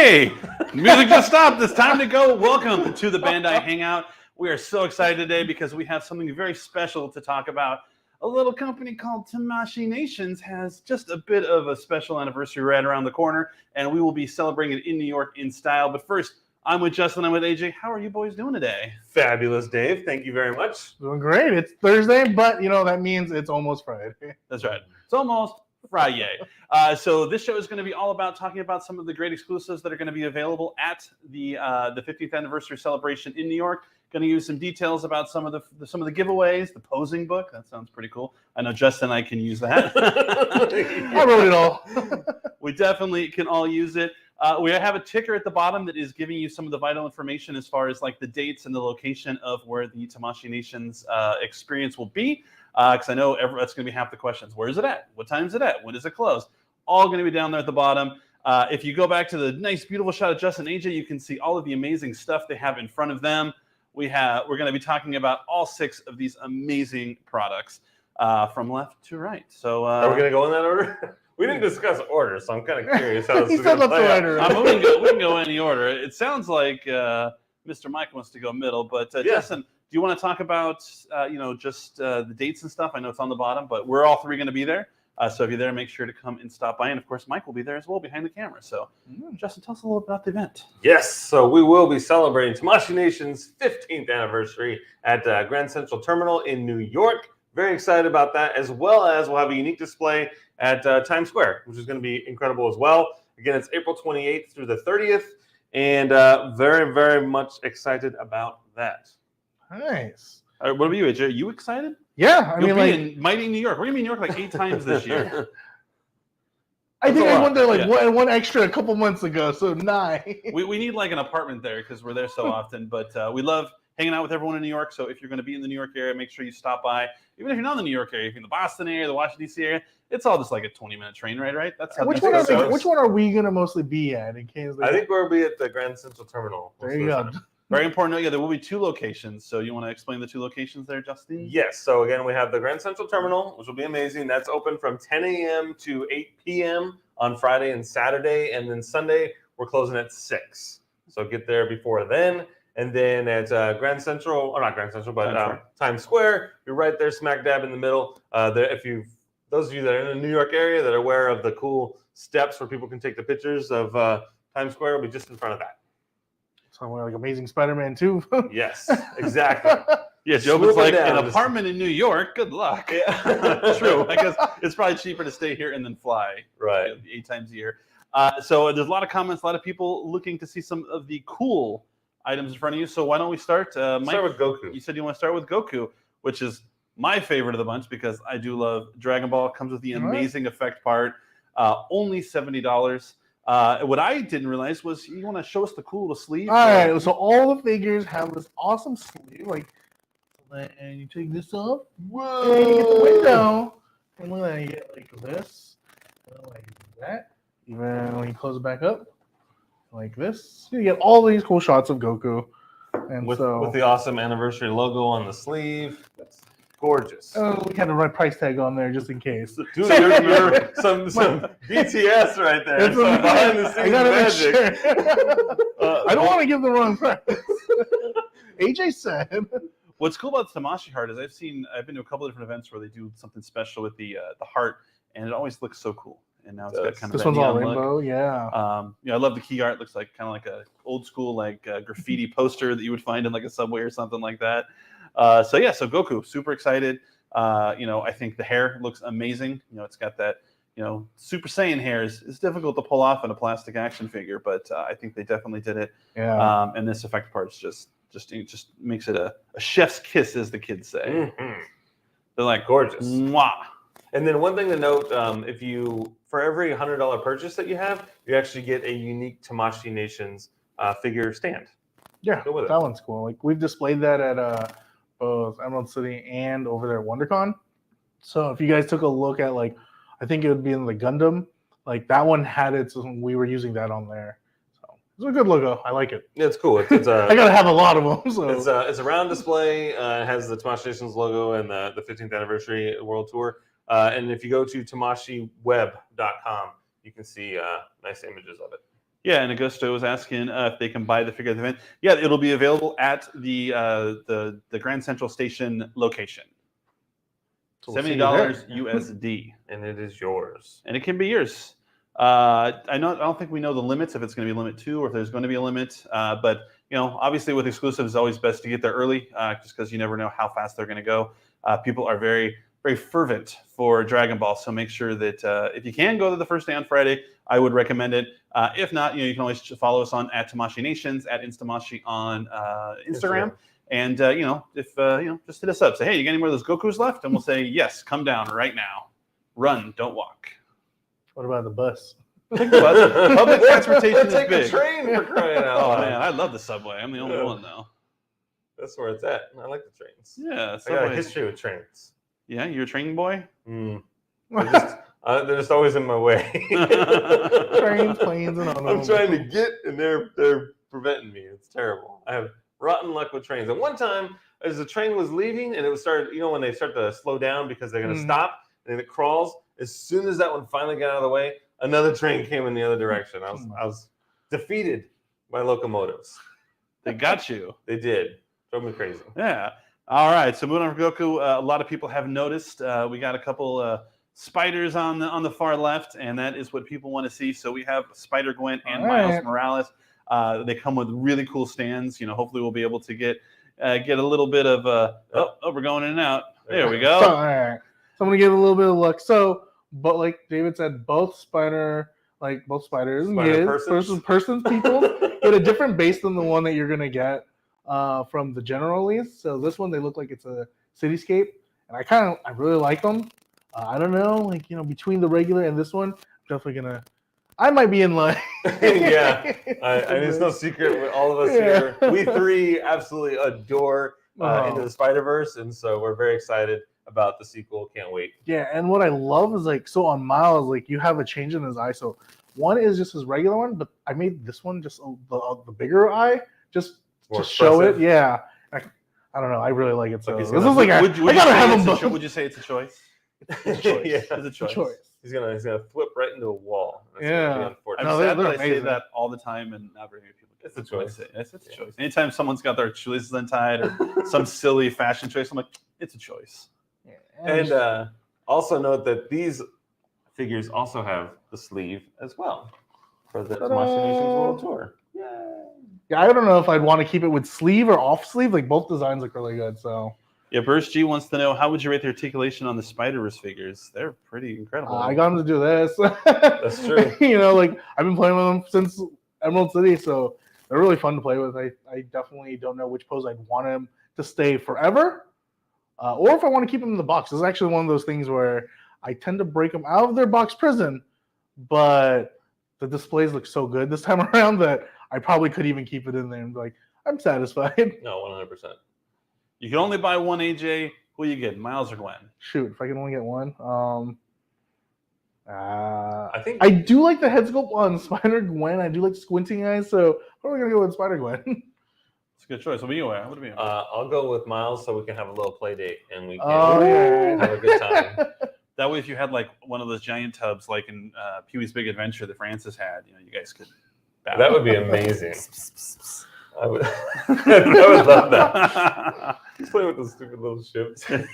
Hey, music just stopped. It's time to go. Welcome to the Bandai Hangout. We are so excited today because we have something very special to talk about. A little company called TAMASHII Nations has just a bit of a special anniversary right around the corner, and we will be celebrating it in New York in style. But first, I'm with Justin, I'm with AJ. How are you boys doing today? Fabulous, Dave. Thank you very much. Doing great. It's Thursday, but that means it's almost Friday. That's right. It's almost Friday. So this show is going to be all about talking about some of the great exclusives that are going to be available at the 50th anniversary celebration in New York. Going to use some details about some of the giveaways, the posing book. That sounds pretty cool. I know Justin and I can use that. I wrote it all. We definitely can all use it. We have a ticker at the bottom that is giving you some of the vital information as far as like the dates and the location of where the TAMASHII Nations experience will be. Because I know that's going to be half the questions. Where is it at? What time is it at? When does it close? All going to be down there at the bottom. If you go back to the nice, beautiful shot of Justin and AJ, you can see all of the amazing stuff they have in front of them. We're going to be talking about all 6 of these amazing products from left to right. So are we going to go in that order? We didn't discuss order, so I'm kind of curious how this is going to play out. We can go any order. It sounds like Mr. Mike wants to go middle, but yeah. Justin, do you want to talk about just the dates and stuff? I know it's on the bottom, but we're all 3 going to be there. So if you're there, make sure to come and stop by. And of course, Mike will be there as well behind the camera. So Justin, tell us a little about the event. Yes, so we will be celebrating TAMASHII Nations' 15th anniversary at Grand Central Terminal in New York. Very excited about that, as well as we'll have a unique display at Times Square, which is going to be incredible as well. Again, it's April 28th through the 30th, and very, very much excited about that. Nice. What about you, AJ? Are you excited? Yeah, You'll be in mighty New York. We're going to be in New York like 8 times this year. I think I went there one extra a couple months ago, so 9. We need like an apartment there because we're there so often, but we love hanging out with everyone in New York. So if you're going to be in the New York area, make sure you stop by. Even if you're not in the New York area, if you're in the Boston area, the Washington, D.C. area, it's all just like a 20-minute train ride, right? That's how which one are we going to mostly be at? In case I think we'll be at the Grand Central Terminal. There you go. Very important. Yeah, there will be 2 locations. So you want to explain the 2 locations there, Justin? Yes. So again, we have the Grand Central Terminal, which will be amazing. That's open from 10 a.m. to 8 p.m. on Friday and Saturday. And then Sunday, we're closing at 6. So get there before then. And then at Grand Central, or not Grand Central, but Times Square, you're right there smack dab in the middle. Those of you that are in the New York area that are aware of the cool steps where people can take the pictures of Times Square, will be just in front of that. Somewhere like Amazing Spider-Man 2. Yes, exactly. Yeah, Job's like, an apartment in New York, good luck. Yeah. True. I guess it's probably cheaper to stay here and then fly. Right. 8 times a year. So there's a lot of comments, a lot of people looking to see some of the cool items in front of you. So why don't we start? Mike, start with Goku. You said you want to start with Goku, which is my favorite of the bunch because I do love Dragon Ball. It comes with the amazing effect part. Only $70. What I didn't realize was you want to show us the cool little sleeve. All right, so all the figures have this awesome sleeve, and you take this up, whoa, and you get the window, and look at that, you get like this, like that. Even when you close it back up, like this, you get all these cool shots of Goku, and with the awesome anniversary logo on the sleeve. That's gorgeous. We had the right price tag on there just in case. Dude, there's some BTS right there. Some behind the scenes magic. Sure. I don't want to give the wrong price. AJ said. What's cool about the Tamashii heart is I've been to a couple of different events where they do something special with the heart, and it always looks so cool. And now it's got kind of this that one's all neon rainbow, look. yeah. I love the key art. It looks like kind of like a old school graffiti poster that you would find in like a subway or something like that. So Goku, super excited. I think the hair looks amazing. It's got that Super Saiyan hair is difficult to pull off in a plastic action figure, but I think they definitely did it. Yeah. And this effect part is just makes it a chef's kiss, as the kids say. Mm-hmm. They're like gorgeous. Mwah. And then one thing to note, for every $100 purchase that you have, you actually get a unique TAMASHII Nations figure stand. Yeah, that one's cool. Like we've displayed that at both Emerald City and over there at WonderCon. So if you guys took a look at I think it would be in the Gundam, that one had it. So we were using that on there. So it's a good logo. I like it. Yeah, it's cool. I gotta have a lot of them. So it's a round display. It has the TAMASHII Nations logo and the 15th anniversary World Tour. And if you go to TAMASHIWeb.com, you can see nice images of it. Yeah, and Augusto was asking if they can buy the figure at the event. Yeah, it'll be available at the Grand Central Station location. So we'll see $70 you there. USD, And it is yours. and it can be yours. I don't think we know the limits if it's going to be limit 2 or if there's going to be a limit. But obviously with exclusives, it's always best to get there early, just because you never know how fast they're going to go. People are very, very fervent for Dragon Ball, so make sure that if you can go to the first day on Friday, I would recommend it. If not, you can always follow us on @Tamashi Nations, @Instamashi on Instagram. And if just hit us up. Say, hey, you got any more of those Gokus left? And we'll say, yes, come down right now. Run, don't walk. What about the bus? Take the bus. Public transportation is Take big. a train for crying out Oh loud. man, I love the subway. I'm the only one though. That's where it's at. I like the trains. Yeah, I got a subway. history with trains. Yeah, you're a training boy. They're just always in my way. Trains, planes, and I'm automobiles. trying to get, and they're preventing me. It's terrible. I have rotten luck with trains. And one time, as the train was leaving, and it was started, when they start to slow down because they're going to stop, and it crawls. As soon as that one finally got out of the way, another train came in the other direction. I was defeated by locomotives. They got you. They did. Drove me crazy. Yeah. All right. So moving on for Goku, a lot of people have noticed we got a couple spiders on the far left, and that is what people want to see. So we have Spider-Gwen and Miles Morales. They come with really cool stands. Hopefully we'll be able to get a little bit of we're going in and out. There we go. So, all right. So I'm gonna give a little bit of luck. So, but like David said, both spiders, persons, people get a different base than the one that you're gonna get from the general release. So this one, they look like it's a cityscape, and I really like them. I don't know, between the regular and this one, I'm definitely I might be in line. Yeah, and it's no secret, all of us here, we three absolutely adore Into the Spider-Verse, and so we're very excited about the sequel. Can't wait. Yeah, and what I love is so on Miles, you have a change in his eye. So one is just his regular one, but I made this one just the bigger eye, just to show it. Yeah, I don't know. I really like it. So this is I gotta have them both. Would you say it's a choice? It's a choice. Yeah, it's a choice. He's gonna flip right into a wall. That's I'm sad that I say that all the time, and not very many people. It's a choice. It's a choice. Anytime someone's got their shoelaces untied or some silly fashion choice, I'm like, it's a choice. Yeah. And also note that these figures also have the sleeve as well for the TAMASHI Nations World Tour. Yeah, I don't know if I'd want to keep it with sleeve or off sleeve. Both designs look really good. So yeah, Burst G wants to know, how would you rate the articulation on the Spiderverse figures? They're pretty incredible. I got them to do this. That's true. I've been playing with them since Emerald City, so they're really fun to play with. I definitely don't know which pose I'd want them to stay forever, or if I want to keep them in the box. This is actually one of those things where I tend to break them out of their box prison, but the displays look so good this time around that I probably could even keep it in there and be like, I'm satisfied. No, 100%. You can only buy one AJ. Who you get, Miles or Gwen? Shoot, if I can only get one. I think I do like the head sculpt on Spider-Gwen. I do like squinting eyes, so we're gonna go with Spider-Gwen. It's a good choice. What do you wear? I'll go with Miles so we can have a little play date and we can yeah. have a good time. That way, if you had one of those giant tubs like in Pee-wee's Big Adventure that Francis had, you guys could battle. That would be amazing. I would love that. He's playing with those stupid little ships. An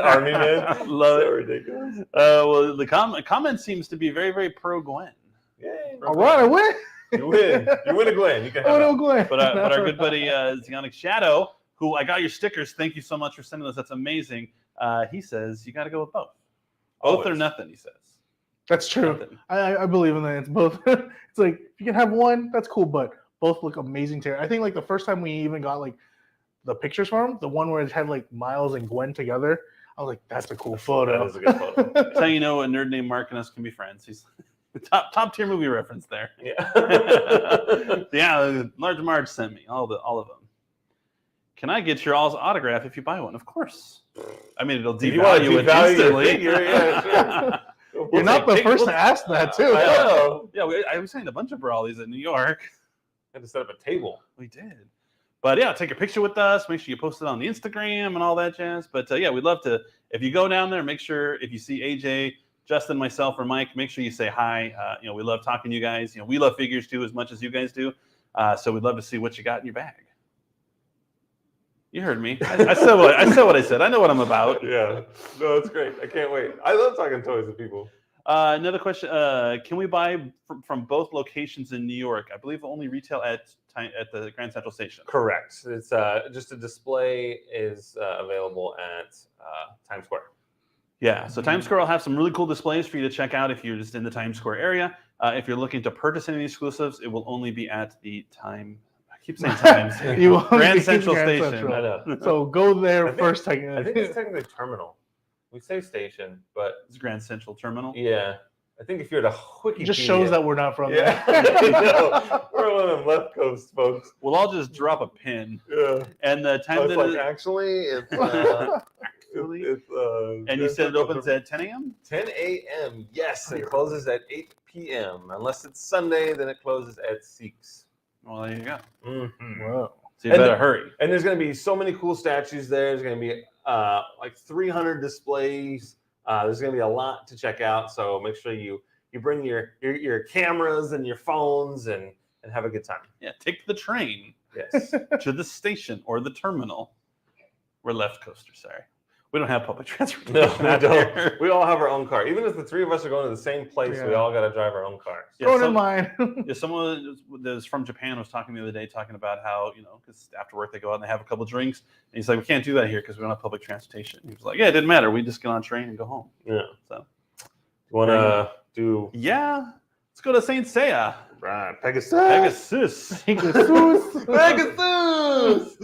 army man. Love so it. ridiculous. Well, the comment seems to be very, very pro Gwen. Yay. All right, I win. You win. You win a Gwen. You can have no Gwen. But our good buddy Zionic Shadow, who I got your stickers. Thank you so much for sending those. That's amazing. He says you got to go with both. Both or nothing, he says. That's true. I believe in that. It's both. It's if you can have one, that's cool, but both look amazing together. I think the first time we even got the pictures from them, the one where it had Miles and Gwen together, I was like, that's a cool photo. That is a good photo. That's how you know a nerd named Mark and us can be friends. He's top tier movie reference there. Yeah. Yeah, Large Marge sent me all of them. Can I get your all's autograph if you buy one? Of course. I mean, it'll devalue it instantly. Sure. You're not the first to ask that, too. I know. Yeah, I was saying a bunch of Brawlies in New York. Had to set up a table. We did. But yeah, take a picture with us. Make sure you post it on the Instagram and all that jazz. But yeah, we'd love to. If you go down there, make sure if you see AJ, Justin, myself, or Mike, make sure you say hi. We love talking to you guys. We love figures too as much as you guys do. So we'd love to see what you got in your bag. You heard me. I said what I said. I know what I'm about. Yeah. No, it's great. I can't wait. I love talking toys with people. Another question: can we buy from both locations in New York? I believe only retail at the Grand Central Station. Correct. It's just a display is available at Times Square. Yeah, so Times Square will have some really cool displays for you to check out if you're just in the Times Square area. If you're looking to purchase any exclusives, it will only be at the I keep saying Times. Grand Central Station. Central. I know. So go there first. I think it's technically terminal. We say station, but It's Grand Central Terminal. yeah. I think if you're at a Wikipedia, It just shows that we're not from yeah, there. no, we're one of them left coast folks. We'll all just drop a pin. Yeah. And the time It's that like it- actually it's and you said it opens at 10 a.m.? 10 a.m. Yes, it closes at 8 p.m. Unless it's Sunday, then it closes at 6. Well, there you go. Mm-hmm. Whoa. So you better hurry. And there's going to be so many cool statues there. There's going to be like 300 displays. There's going to be a lot to check out. So make sure you bring your cameras and your phones and have a good time. Yeah, take the train Yes. to the station or the terminal. We're left coasters, sorry. We don't have public transportation. No, we out don't. here. We all have our own car. Even if the three of us are going to the same place, we Yeah. all got to drive our own cars. Yeah, Going so- in mine. Yeah, someone that's from Japan was talking the other day, talking about how, because after work they go out and they have a couple drinks. And he's like, we can't do that here because we don't have public transportation. He was like, yeah, it didn't matter. We just get on a train and go home. Yeah. So, You want to do yeah, let's go to Saint Seiya. Pegasus? Pegasus. Pegasus. Pegasus!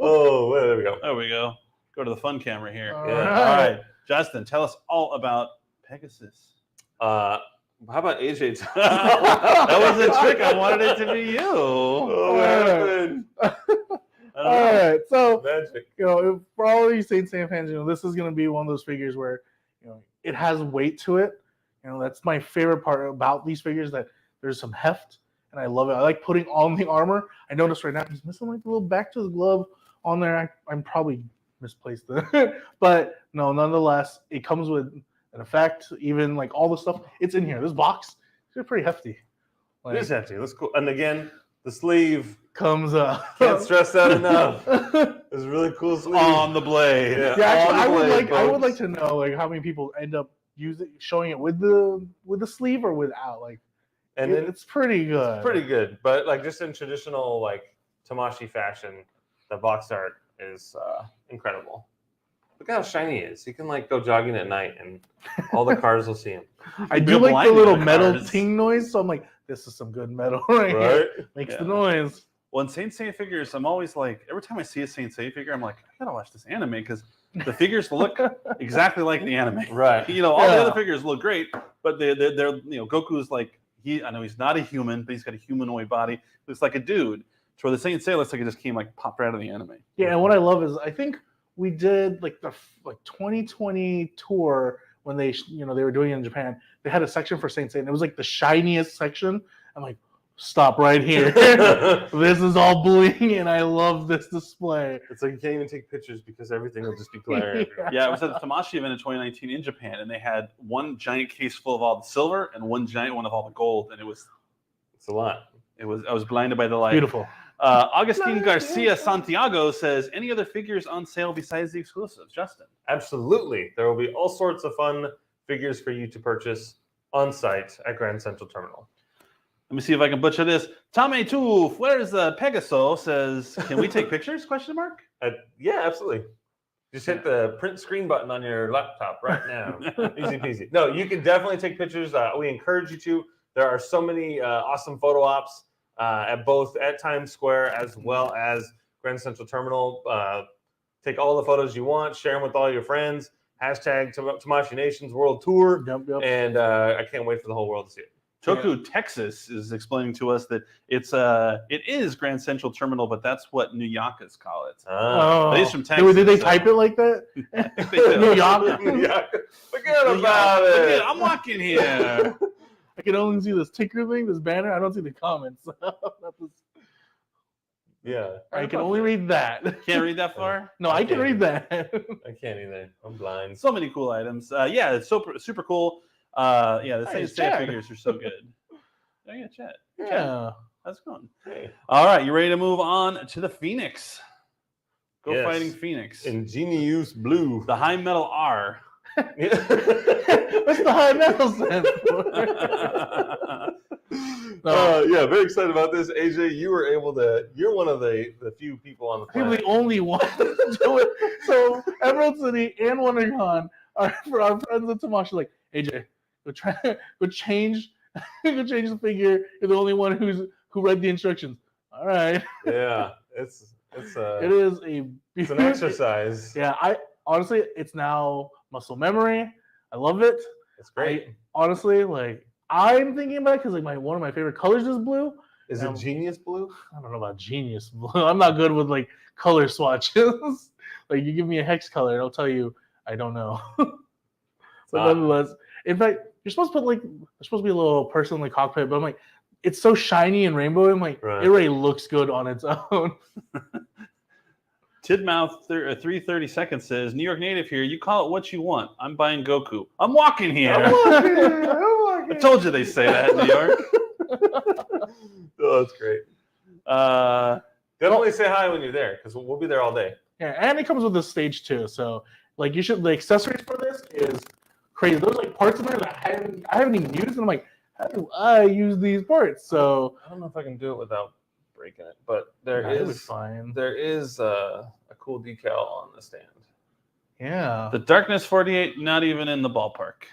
Oh, well, there we go. There we go. Go to the fun camera here. All Yeah. All right, Justin, tell us all about Pegasus. How about AJ? That was a trick. I wanted it to be you. Oh, what happened? I don't All know. right. So, Magic. for all these Saint Seiya fans, this is going to be one of those figures where, it has weight to it. That's my favorite part about these figures, that there's some heft, and I love it. I like putting on the armor. I noticed right now he's missing like a little back to the glove on there. I'm probably misplaced it, but no, nonetheless, it comes with an effect. Even like all the stuff, it's in here. This box, it's pretty hefty. It is hefty. That's cool. And again, the sleeve. Comes up. Can't stress that enough. It's a really cool sleeve. On the blade. Yeah. Yeah, actually, On the blade, I would folks. like to know like how many people end up showing it with the sleeve or without. Like, And then it's pretty good. it's pretty good. But like just in traditional like Tamashi fashion, the box art is incredible. Look how shiny he is. He can like go jogging at night and all the cars will see him. I do Real like the blinding little the metal cars. ting noise, so I'm like, this is some good metal right, Right? here. Makes Yeah. the noise. Well, in Saint Seiya figures, I'm always like, every time I see a Saint Seiya figure, I'm like, I gotta watch this anime because the figures look exactly like the anime. Right. All the Yeah. other figures look great, but they're Goku's like, I know he's not a human, but he's got a humanoid body. Looks like a dude. To where the Saint Seiya looks like it just came like popped right out of the anime. Yeah, and what I love is I think we did like the 2020 tour when they were doing it in Japan. They had a section for Saint Seiya, and it was like the shiniest section. I'm like, stop right here. This is all bling, and I love this display. It's like you can't even take pictures because everything will just be glaring. everywhere. Yeah, it was at the Tamashi event in 2019 in Japan, and they had one giant case full of all the silver and one giant one of all the gold, and It's a lot. I was blinded by the light. Beautiful. Augustine Garcia Santiago says, any other figures on sale besides the exclusives? Justin. Absolutely. There will be all sorts of fun figures for you to purchase on site at Grand Central Terminal. Let me see if I can butcher this. Tame Toof, where's the Pegasus? Says, can we take pictures? Question mark. Yeah, absolutely. Just hit the print screen button on your laptop right now. Easy peasy. No, you can definitely take pictures. We encourage you to. There are so many awesome photo ops at Times Square as well as Grand Central Terminal. Take all the photos you want, share them with all your friends. Hashtag TAMASHII NATIONS WORLD TOUR. Yep. And I can't wait for the whole world to see it. Choku, Texas is explaining to us that it is Grand Central Terminal, but that's what New Yakas call it. Oh, He's from Texas. Did they so- type it like that? I think they do. New York. Yeah. Forget New about York. it. I'm walking here. I can only see this ticker thing, this banner. I don't see the comments. Yeah. I can only read that. Can't read that far. No, I can read that. I can't either. I'm blind. So many cool items. Yeah, it's super cool. Yeah, the Hey, Saint it's Seiya Chad. figures are so good. Oh yeah, Chat. Yeah. How's it going? Hey. All right, you ready to move on to the Phoenix? Go Yes. Fighting Phoenix. Ingenious Blue. The High Metal R. What's the high metal stand for? Yeah, very excited about this. AJ, you're one of the few people on the I'm planet. the only one to do it. So Emerald City and WonderCon are for our friends at Tamashi. Like, AJ, go change the figure. You're the only one who read the instructions. All right. Yeah, It is a it's an exercise. Yeah, honestly, it's now muscle memory. I love it. It's great. Honestly, like I'm thinking about it because like one of my favorite colors is blue. Is it Genius Blue? I don't know about genius blue. I'm not good with like color swatches. Like you give me a hex color, and I'll tell you I don't know. So nonetheless, in fact, you're supposed to put like there's supposed to be a little person in the cockpit, but I'm like, it's so shiny and rainbow. I'm like, Right. It already looks good on its own. Tidmouth 330 seconds says, New York native here. You call it what you want. I'm buying Goku. I'm walking here. I told you they say that in New York. Oh, that's great. Definitely say hi when you're there because we'll be there all day. Yeah, and it comes with a stage too. So like the accessories for this is crazy. There's like parts in there that I haven't even used, and I'm like, how do I use these parts? So I don't know if I can do it without breaking it, but it'll be fine. there is a cool decal on the stand. Yeah. The Darkness 48, not even in the ballpark.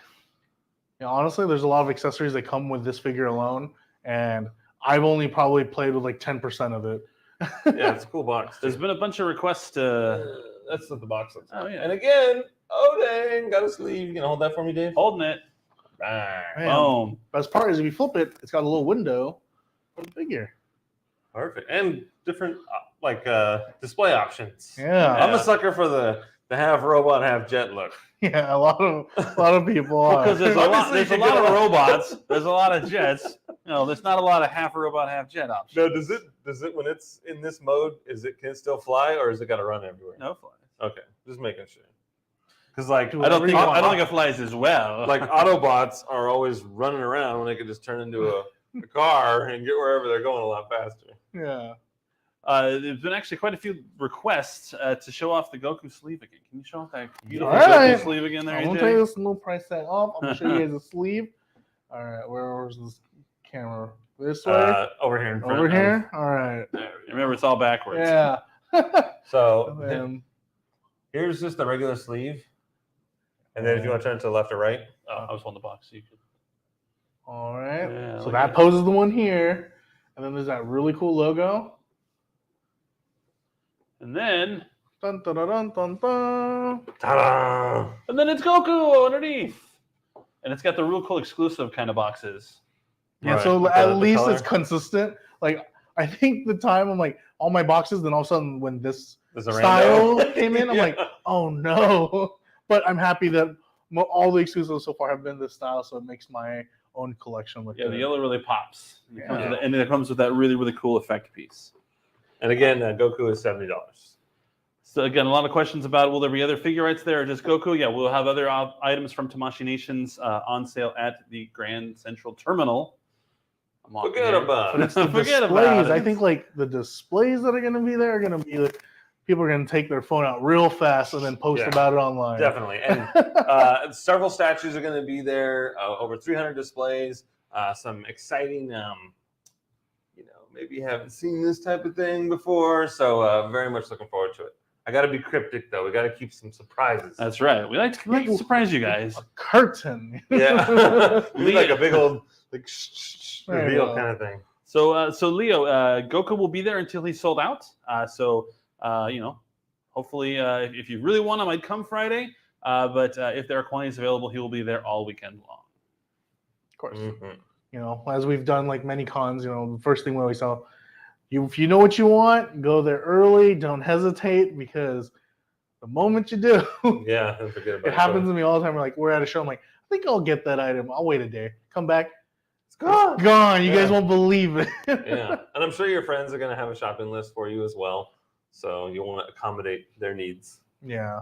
Yeah, honestly, there's a lot of accessories that come with this figure alone, and I've only probably played with like 10% of it. Yeah, it's a cool box. There's been a bunch of requests to That's what the box looks like. Oh, yeah. And again, oh dang, got a sleeve. You can hold that for me, Dave? holding it. Bang. Man. Boom. Best part is if you flip it, it's got a little window for the figure. Perfect. And different display options. Yeah. I'm a sucker for the half robot, half jet look. Yeah, a lot of people are. Because there's a lot Obviously, of robots. There's a lot of jets. There's not a lot of half robot, half jet options. No, does it when it's in this mode, can it still fly or is it got to run everywhere? No flies. Okay, just making sure. Because I I don't think it flies as well. like Autobots are always running around when they could just turn into a car and get wherever they're going a lot faster. Yeah. There's been actually quite a few requests to show off the Goku sleeve again. Can you show off that beautiful All right. Goku sleeve again there, I'm gonna AJ? take this little price tag off. I'm gonna show you guys the sleeve. All right, where's this camera? This way? Over here in front. Over here? All right. Remember, it's all backwards. Yeah. So And here's just the regular sleeve. And then if you want to turn to the left or right. I was on the box, so you could. all right. Yeah, So look that at poses the one here. And then there's that really cool logo. And then Dun, dun, dun, dun, dun, dun. Ta-da! it's Goku underneath, and it's got the real cool exclusive kind of boxes. Yeah, Right. so The at least color. it's consistent. Like I think the time I'm like all my boxes, then all of a sudden when this There's a style rando. came in, I'm Yeah. like, oh no. But I'm happy that all the exclusives so far have been this style, so it makes my own collection look Yeah, good. the yellow really pops, Yeah. and it comes with that really really cool effect piece. And again, Goku is $70. So again, a lot of questions about will there be other figurites there or just Goku? Yeah, we'll have other items from Tamashii Nations on sale at the Grand Central Terminal. I'm walking Forget here. about But it. it's the Forget about displays. it. I think like the displays that are going to be there are going to be like people are going to take their phone out real fast and then post Yeah. about it online. Definitely. And several statues are going to be there, over 300 displays, some exciting, maybe you haven't seen this type of thing before. So very much looking forward to it. I got to be cryptic, though. We got to keep some surprises. That's right. We like to surprise you guys. A curtain. Yeah. We need like a big old There you reveal go. kind of thing. So Leo, Goku will be there until he's sold out. Hopefully, if you really want him, I'd come Friday. But if there are quantities available, he will be there all weekend long. Of course. Mm-hmm. As we've done like many cons, the first thing we always tell if you know what you want, go there early. Don't hesitate because the moment you do, Yeah, don't forget about it happens to me all the time. We're at a show. I'm like, I think I'll get that item. I'll wait a day. Come back. It's gone. Gone. You guys Yeah. won't believe it. Yeah, and I'm sure your friends are gonna have a shopping list for you as well, so you want to accommodate their needs. Yeah.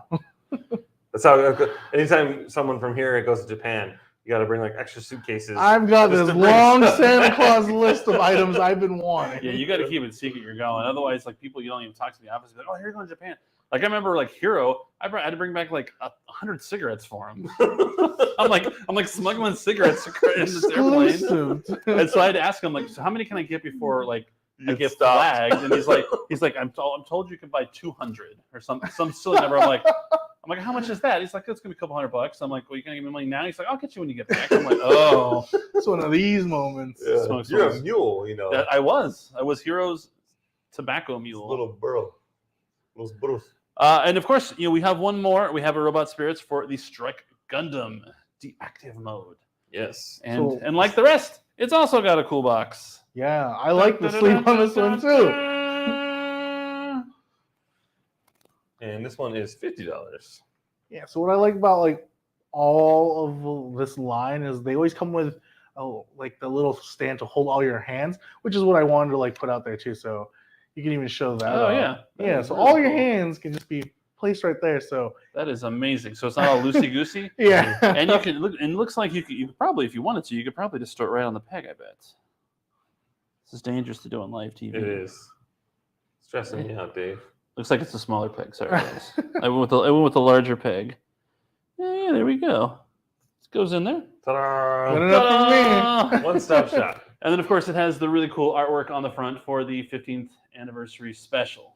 That's how. Anytime someone from here goes to Japan, you got to bring like extra suitcases. I've got just this to bring long stuff. Santa Claus list of items I've been wanting. Yeah, you got to keep it secret. You're going. Otherwise, like people, you don't even talk to the office. Like, oh, you're going to Japan. Like I remember, like Hero, I had to bring back like 100 cigarettes for him. I'm like smuggling cigarettes in this airplane. Exclusive. And so I had to ask him like, so how many can I get before like I You get stopped. flagged? And he's like, I'm told you can buy 200 or some silly number. I'm like, how much is that? He's like, it's gonna be a couple $100. I'm like, well, you gonna give me money now? He's like, I'll get you when you get back. I'm like, oh, It's one of these moments. Yeah. Smoke You're a smokes. mule, you know. I was Hero's tobacco mule. Little burro. Los burros. And of course, we have one more. We have a Robot Spirits for the Strike Gundam Deactive mode, Yes. So- and like the rest, it's also got a cool box. Yeah, I like the sleeve on this one too. And this one is $50. Yeah, so what I like about like all of this line is they always come with like the little stand to hold all your hands, which is what I wanted to like put out there too. So you can even show that. Oh, yeah. That Yeah, is so really all your cool. hands can just be placed right there. So That is amazing. So it's not all loosey goosey. yeah. And you can look, and it looks like you could probably, if you wanted to, you could probably just store it right on the peg. I bet. This is dangerous to do on live TV. It is. Stressing me out, Dave. Looks like it's a smaller peg. Sorry, guys. I went with the larger peg. Yeah, there we go. It goes in there. Good Ta-da! enough for me. Ta-da! One-stop shop. And then, of course, it has the really cool artwork on the front for the 15th anniversary special.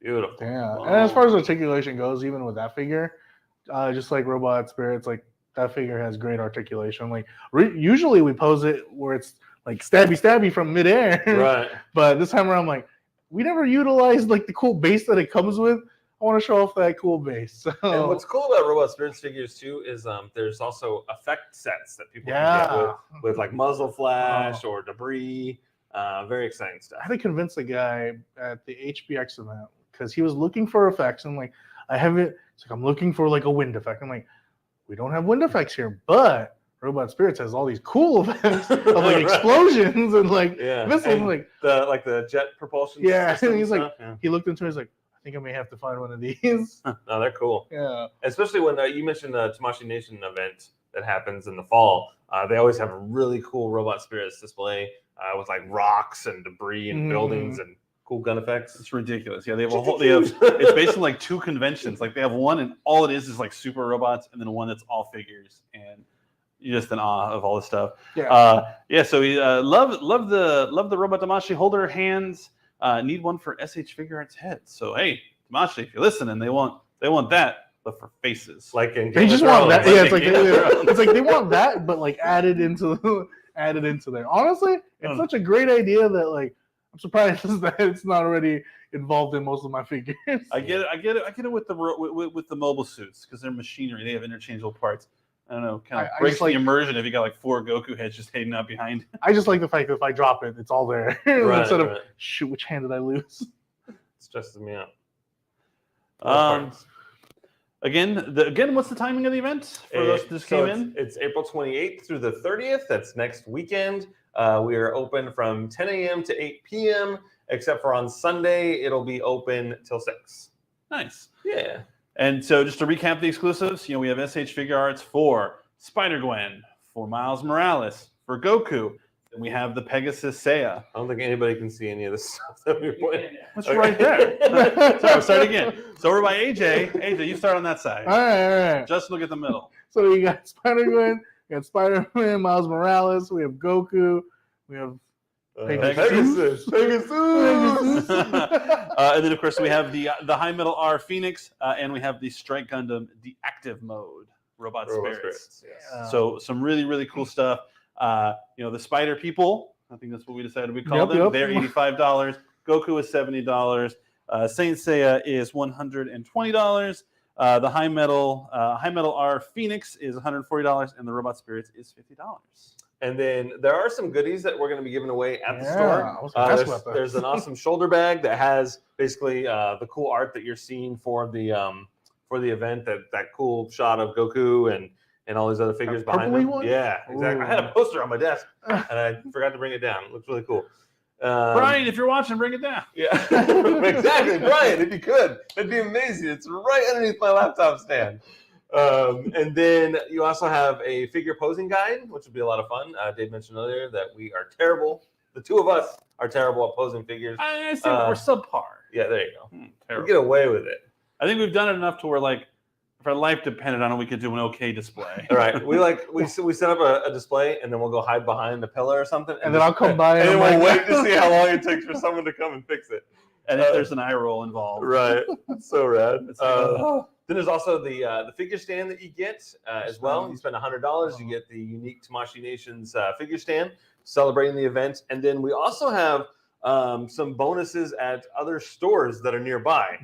Beautiful. Yeah, and as far as articulation goes, even with that figure, just like Robot Spirits, like that figure has great articulation. Like usually we pose it where it's like stabby from midair, Right. but this time around, like we never utilized like the cool base that it comes with. I want to show off that cool base. So, And what's cool about Robot Spirits figures too is there's also effect sets that people can get with like muzzle flash or debris. Very exciting stuff. I had to convince the guy at the HBX event because he was looking for effects. I'm like, I have it. It's like I'm looking for like a wind effect. I'm like, we don't have wind effects here, but Robot Spirits has all these cool effects of like Right. explosions and like Yeah. missiles. And like the jet propulsion. Yeah, system and he's like- stuff. Yeah. he looked into it. He's like, I think I may have to find one of these. No, they're cool. Yeah, Especially when you mentioned the TAMASHII Nation event that happens in the fall. They always have a really cool Robot Spirits display with like rocks and debris and buildings and cool gun effects. It's ridiculous. Yeah, they have a whole. It's basically like two conventions. Like they have one, and all it is like super robots, and then one that's all figures, and you're just in awe of all this stuff. yeah. Yeah. So we love the Robot Tamashi holder hands. Need one for SH Figure Arts heads. So hey, Tamashi, if you're listening, they want that, but for faces. Like in They Game just of want that. Thrones. Yeah, it's like Game of Thrones. it's like they want that, but like added into there. Honestly, it's such a great idea that like I'm surprised that it's not already involved in most of my figures. I get it with the mobile suits because they're machinery. They have interchangeable parts. I don't know, kind of I breaks just like- the immersion if you got like 4 Goku heads just hanging out behind. I just like the fact that if I drop it, it's all there Right, instead of right. shoot, which hand did I lose? It stresses me out. Again, what's the timing of the event for those that just came in? It's April 28th through the 30th. That's next weekend. We are open from 10 a.m. to 8 p.m. Except for on Sunday, it'll be open till 6. Nice. Yeah. And so just to recap the exclusives, we have SH Figure Arts for Spider-Gwen, for Miles Morales, for Goku. Then we have the Pegasus Seiya. I don't think anybody can see any of this stuff that we're playing. That's right there. Sorry, I'll start again. So we're by AJ. AJ, you start on that side. All right. Just look at the middle. So we got Spider-Gwen, we got Spider-Man, Miles Morales, we have Goku, we have Pegasus. Pegasus. And then, of course, we have the High Metal R Phoenix, and we have the Strike Gundam Deactive Mode Robot Spirits. Yes. So some really, really cool stuff. The Spider People, I think that's what we decided we call them. Yep. They're $85. Goku is $70. Saint Seiya is $120. The High Metal R Phoenix is $140, and the Robot Spirits is $50. And then there are some goodies that we're going to be giving away at the I store. was gonna ask about that. There's an awesome shoulder bag that has basically the cool art that you're seeing for the event. That cool shot of Goku and all these other figures That behind purpley them. one? Yeah, exactly. I had a Ooh. poster on my desk, and I forgot to bring it down. It looks really cool. Brian, if you're watching, bring it down. Yeah, exactly, Brian. If you could, that'd be amazing. It's right underneath my laptop stand. And then you also have a figure posing guide, which would be a lot of fun. Dave mentioned earlier that we are terrible. The two of us are terrible at posing figures. I say we're subpar. Yeah, there you go. We Terrible. get away with it. I think we've done it enough to where, like, if our life depended on it, we could do an okay display. All right, we set up a display, and then we'll go hide behind the pillar or something, And then I'll come by and then I'm we'll like, wait to see how long it takes for someone to come and fix it. And if there's an eye roll involved. Right, so rad. It's like, Then there's also the figure stand that you get as well. You spend $100, you get the unique Tamashii Nations figure stand celebrating the event, and then we also have some bonuses at other stores that are nearby.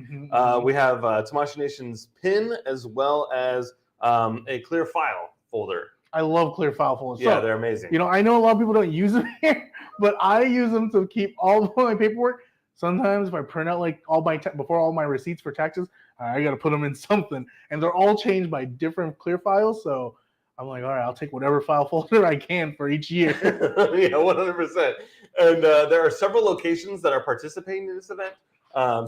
We have Tamashii Nations pin as well as a clear file folder. I love clear file folders. Yeah, So, they're amazing. you know, I know a lot of people don't use them here, but I use them to keep all of my paperwork. Sometimes if I print out like all my before all my receipts for taxes, I got to put them in something, and they're all changed by different clear files. So I'm like, all right, I'll take whatever file folder I can for each year. Yeah, 100%. And there are several locations that are participating in this event.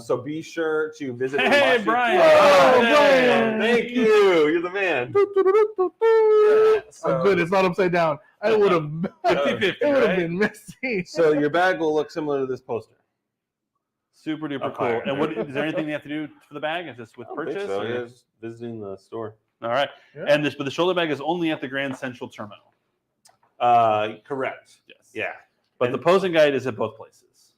So be sure to visit. Hey, Brian. Oh, Hey. Brian. Thank you. You're the man. I'm good. It's not upside down. I would have. 50-50, It would have right? been messy. So your bag will look similar to this poster. Super duper Up cool. higher. And what is there anything they have to do for the bag? Is this with I don't think purchase? so. or- Yeah, just visiting the store. All right. Yeah. And but the shoulder bag is only at the Grand Central Terminal. Correct. Yes. Yeah. But the posing guide is at both places,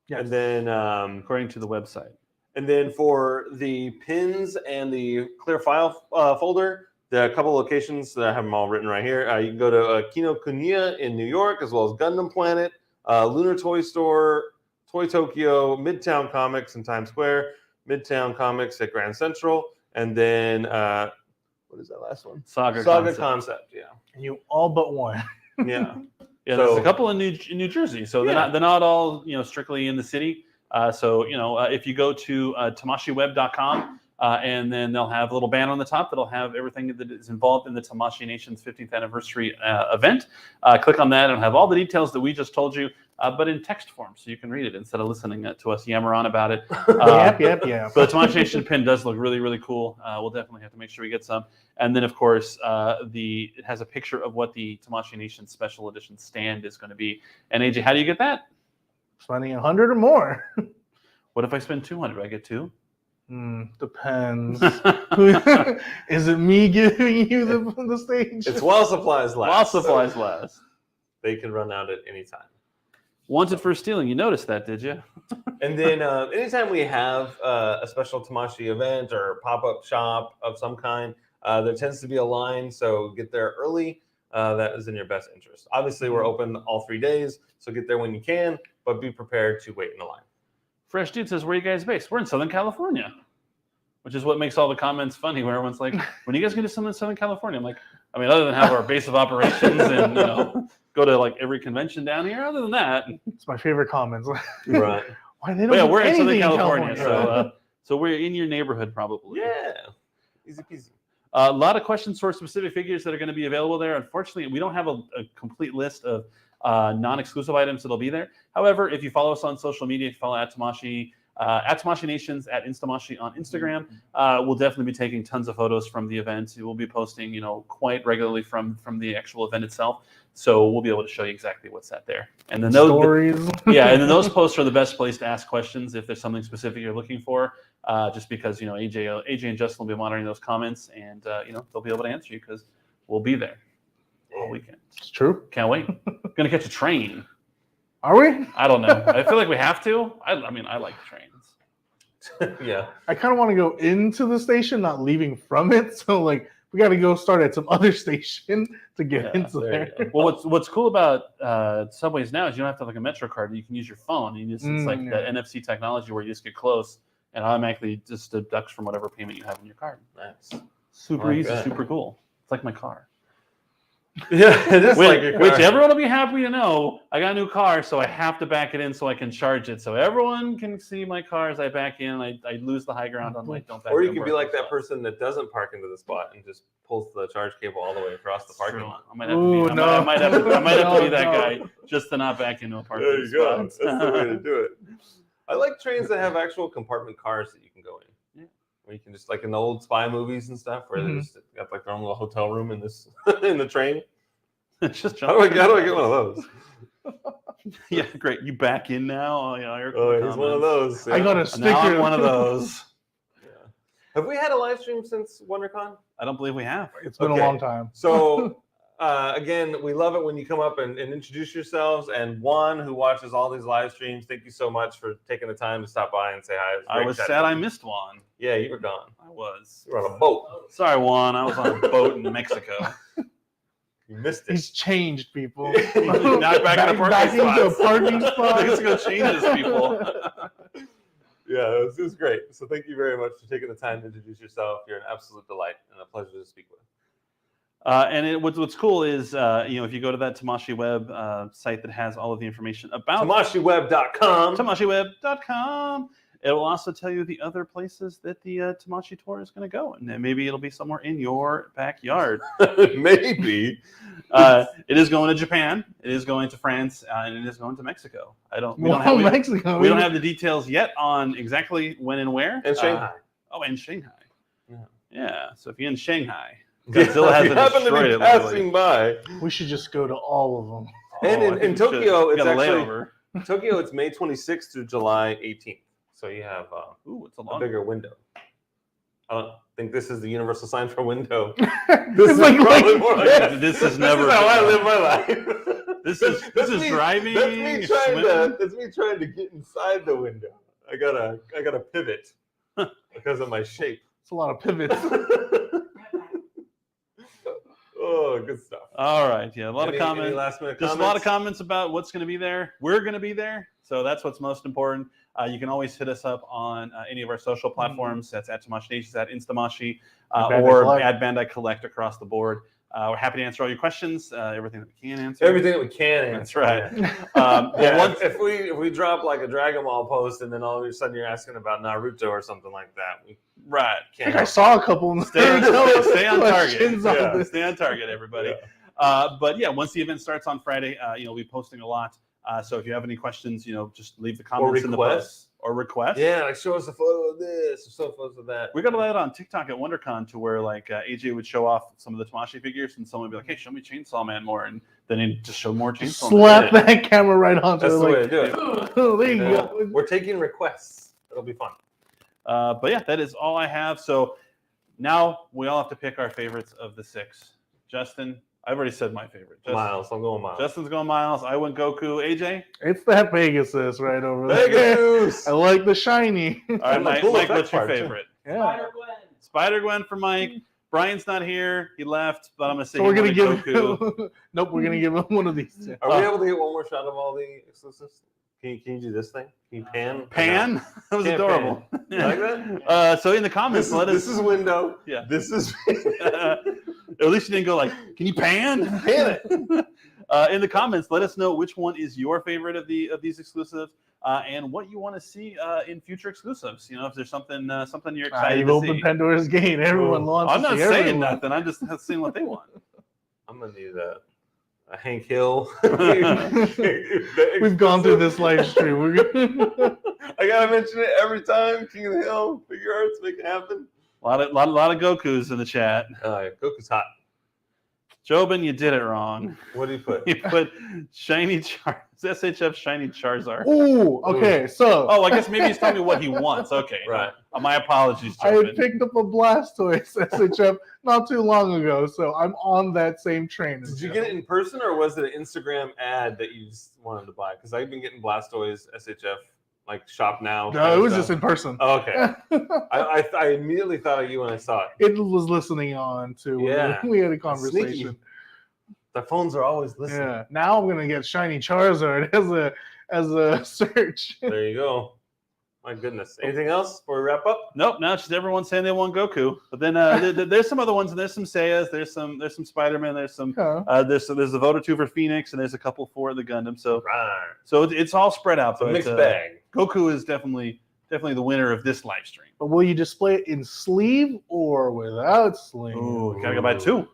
Yes. And then according to the website. And then for the pins and the clear file folder, there are a couple locations that I have them all written right here. You can go to Kinokuniya in New York, as well as Gundam Planet, Lunar Toy Store, Toy Tokyo, Midtown Comics in Times Square, Midtown Comics at Grand Central, and then what is that last one? Saga Concept. Yeah. And you all but one. Yeah. Yeah, So- there's a couple in New Jersey, so they're not all strictly in the city. So if you go to tamashiweb.com and then they'll have a little banner on the top that'll have everything that is involved in the Tamashii Nations 15th anniversary event. Click on that and it'll have all the details that we just told you, but in text form, so you can read it instead of listening to us yammer on about it. Yep. But the Tamashii Nation pin does look really, really cool. We'll definitely have to make sure we get some. And then, of course, it has a picture of what the Tamashii Nation Special Edition stand is going to be. And AJ, how do you get that? Spending 100 or more. What if I spend 200? Do I get two? Depends. Is it me giving you the stage? It's while supplies last. While supplies last. They can run out at any time. Wanted for stealing. You noticed that, did you? And then anytime we have a special Tamashii event or pop-up shop of some kind, there tends to be a line, so get there early. That is in your best interest. Obviously, we're open all 3 days, so get there when you can, but be prepared to wait in the line. Fresh Dude says, where are you guys based? We're in Southern California, which is what makes all the comments funny, where everyone's like, when are you guys going to do something in Southern California? I'm like, I mean, other than have our base of operations and go to like every convention down here, other than that. It's my favorite comments. Right. Why they don't But yeah, do we're in Southern anything California, California? so we're in your neighborhood probably. Yeah. Easy peasy. A lot of questions for specific figures that are going to be available there. Unfortunately, we don't have a complete list of non-exclusive items that'll be there. However, if you follow us on social media, if you follow at Tamashii Nations, at Instamashi on Instagram, we'll definitely be taking tons of photos from the event. We'll be posting, quite regularly from the actual event itself. So we'll be able to show you exactly what's at there. And then Stories. and then those posts are the best place to ask questions if there's something specific you're looking for. Just because AJ and Justin will be monitoring those comments, and they'll be able to answer you because we'll be there all weekend. It's true. Can't wait. Gonna catch a train. Are we? I don't know. I feel like we have to. I mean, I like trains. Yeah. I kind of want to go into the station, not leaving from it. So like we got to go start at some other station to get into there there. you go. Well, what's cool about subways now is you don't have to have like a Metro card. You can use your phone. It's like yeah. that NFC technology where you just get close and automatically just deducts from whatever payment you have in your card. Nice. Super I like easy, that. super cool. It's like my car. Yeah, it is like your car. Which everyone will be happy to know. I got a new car, so I have to back it in so I can charge it. So everyone can see my car as I back in. I lose the high ground on like don't back. Or in you could be parking like that spots. person that doesn't park into the spot and just pulls the charge cable all the way across the parking True. lot. I might have to be. I might have to be that guy just to not back into a parking There you go. spot. That's the way to do it. I like trains that have actual compartment cars that you can go in. Yeah. Where you can just like in the old spy movies and stuff, where they just got like their own little hotel room in this in the train. Just How do I get one of those? Yeah, great. You back in now? Oh, yeah, He's one of those. I got a Now sticker. I'm one of those. Yeah. Have we had a live stream since WonderCon? I don't believe we have. It's been Okay. a long time. So again, we love it when you come up and introduce yourselves. And Juan, who watches all these live streams, thank you so much for taking the time to stop by and say hi. I was sad I missed one. Yeah, you were gone. I was. You were on a boat. Sorry, Juan. I was on a boat in Mexico. You missed it. He's changed people. Not back in the parking into a spots. parking spot. Mexico changes people. Yeah, it was great. So thank you very much for taking the time to introduce yourself. You're an absolute delight and a pleasure to speak with. And what's cool is, if you go to that Tamashi Web site that has all of the information about TamashiWeb.com. TamashiWeb.com, it will also tell you the other places that the Tamashi tour is going to go, and then maybe it'll be somewhere in your backyard. Maybe. It is going to Japan, it is going to France, and it is going to Mexico. We don't have the details yet on exactly when and where. And Shanghai. And Shanghai. Yeah. Yeah. So if you're in Shanghai, Godzilla if hasn't you happen to destroyed be it lately. passing by. We should just go to all of them. And I think in we Tokyo, should. it's Got a actually layover. Tokyo. It's May 26th through July 18th. So you have Ooh, it's a a long bigger window. I don't think this is the universal sign for window. It's like- probably more like this. This is never. This is how I live my life. This is me, driving. That's me trying swimming. that's me trying to get inside the window. I gotta pivot because of my shape. It's a lot of pivots. Oh, good stuff. All right. Yeah, a lot of Any comments. last minute Just comments? a lot of comments about what's going to be there. We're going to be there, so that's what's most important. You can always hit us up on any of our social platforms. That's at Tamashi Nations, at Instamashi, Bandai or Collect. at Bandai Collect across the board. We're happy to answer all your questions, everything that we can answer. Everything that we can answer. That's right. Yeah, Once, if we drop like a Dragon Ball post and then all of a sudden you're asking about Naruto or something like that, we right. I can't. think I saw a couple. Stay on target. Questions on Yeah. this. Stay on target, everybody. Yeah. But yeah, once the event starts on Friday, we'll be posting a lot. So if you have any questions, just leave the comments in the post or request. Yeah, like show us a photo of this, or show a photo of that. We got a lot on TikTok at WonderCon to where like AJ would show off some of the Tamashi figures, and someone would be like, "Hey, show me Chainsaw Man more," and then he'd just show more Chainsaw Slap Man. that camera right onto That's it. the way Like, to do it. oh, there you Yeah. go. We're taking requests. It'll be fun. But yeah, that is all I have. So now we all have to pick our favorites of the 6. Justin, I've already said my favorite. Miles, I'm going Miles. Justin's going Miles. I went Goku. AJ? It's that Pegasus right over there. Pegasus. I like the shiny. All right, And the Mike, cool Mike, effect what's your part, too. favorite? Yeah. Spider-Gwen for Mike. Brian's not here. He left, but I'm going to say So we're gonna give Goku. him. Nope, we're gonna give him one of these. Two. Are we able to get one more shot of all the exclusives? Can you do this thing? Can you pan? Pan? That was Can't adorable. You like that? So in the comments, This is window. Yeah. This is at least you didn't go like, "Can you pan?" pan it. In the comments, let us know which one is your favorite of these exclusives, and what you want to see in future exclusives. If there's something you're excited You've to opened see. Pandora's gate. Everyone wants. I'm to not see saying everyone. nothing. I'm just seeing what they want. I'm gonna need a Hank Hill. We've gone through this live stream. We're gonna... I gotta mention it every time. King of the Hill, figure arts, make it happen. A lot of Gokus in the chat. Goku's hot. Jobin, you did it wrong. What do you put? You put SHF Shiny Charizard. Ooh, okay. So Oh, I guess maybe he's telling me what he wants. Okay. Right. My apologies, I had Jobin. picked up a Blastoise SHF not too long ago, so I'm on that same train. Did you get it in person or was it an Instagram ad that you just wanted to buy? Because I've been getting Blastoise SHF like shop now. No, it was just in person. Oh, okay. I immediately thought of you when I saw it. It was listening on to when Yeah. we had a Sneaky. conversation. The phones are always listening. Yeah. Now I'm gonna get shiny Charizard as a search. There you go. My goodness. Anything else before we wrap up? Nope. Now it's just everyone saying they want Goku, but then there's some other ones, and there's some Saiyas, there's some Spider-Man, there's some there's a vote or two for Phoenix, and there's a couple for the Gundam. So it's all spread out. It's a mixed bag. Goku is definitely the winner of this live stream. But will you display it in sleeve or without sleeve? Ooh, gotta go buy two.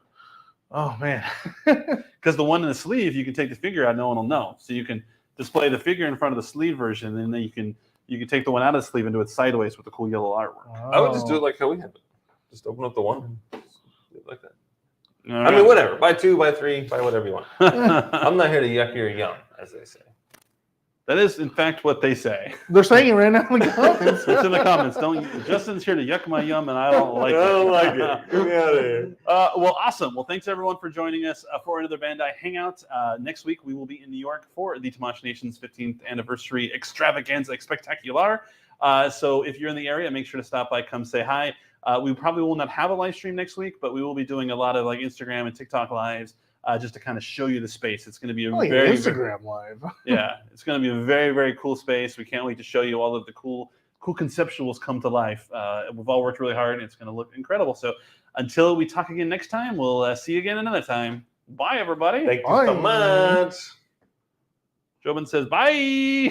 Oh man. Because the one in the sleeve, you can take the figure out, no one will know. So you can display the figure in front of the sleeve version, and then you can take the one out of the sleeve and do it sideways with the cool yellow artwork. Oh. I would just do it like how we have it. Just open up the one. Do it like that. All I mean, whatever. Buy 2, buy 3, buy whatever you want. I'm not here to yuck your yum, as they say. That is, in fact, what they say. They're saying it right now in the comments. It's in the comments. Justin's here to yuck my yum, and I don't like it. I don't like it. Get me out of here. Well, awesome. Well, thanks everyone for joining us for another Bandai Hangout. Next week we will be in New York for the Tamashii Nations 15th anniversary extravaganza spectacular. So if you're in the area, make sure to stop by, come say hi. We probably will not have a live stream next week, but we will be doing a lot of like Instagram and TikTok lives. Just to kind of show you the space. It's going to be a very Instagram live. Yeah, it's going to be a very, very cool space. We can't wait to show you all of the cool conceptuals come to life. We've all worked really hard, and it's going to look incredible. So until we talk again next time, we'll see you again another time. Bye, everybody. Thank you so much. Jobin says bye.